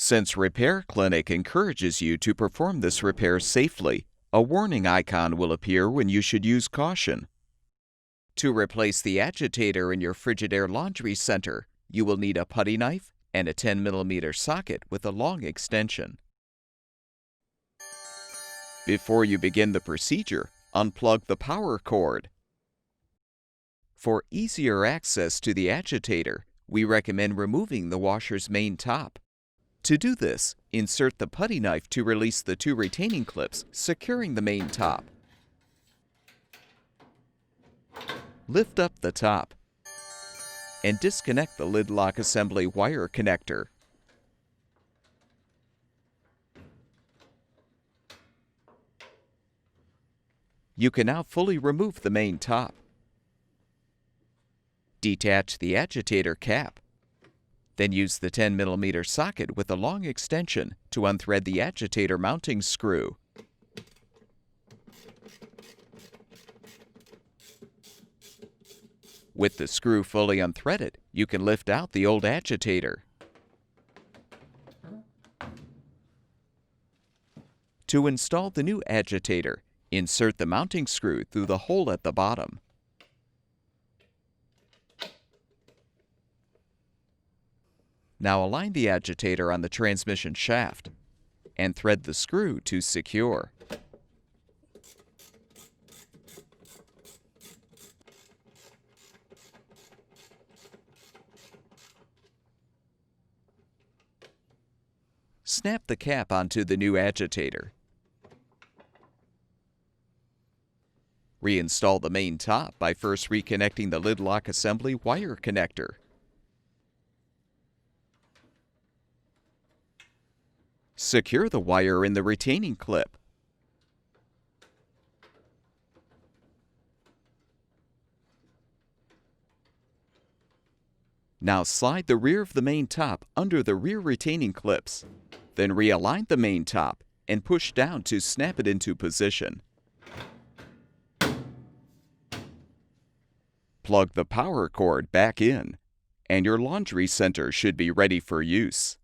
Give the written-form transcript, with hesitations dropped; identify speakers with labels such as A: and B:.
A: Since Repair Clinic encourages you to perform this repair safely, a warning icon will appear when you should use caution. To replace the agitator in your Frigidaire laundry center, you will need a putty knife and a 10mm socket with a long extension. Before you begin the procedure, unplug the power cord. For easier access to the agitator, we recommend removing the washer's main top. To do this, insert the putty knife to release the two retaining clips securing the main top. Lift up the top and disconnect the lid lock assembly wire connector. You can now fully remove the main top. Detach the agitator cap. Then use the 10mm socket with a long extension to unthread the agitator mounting screw. With the screw fully unthreaded, you can lift out the old agitator. To install the new agitator, insert the mounting screw through the hole at the bottom. Now align the agitator on the transmission shaft and thread the screw to secure. Snap the cap onto the new agitator. Reinstall the main top by first reconnecting the lid lock assembly wire connector. Secure the wire in the retaining clip. Now slide the rear of the main top under the rear retaining clips. Then realign the main top and push down to snap it into position. Plug the power cord back in, and your laundry center should be ready for use.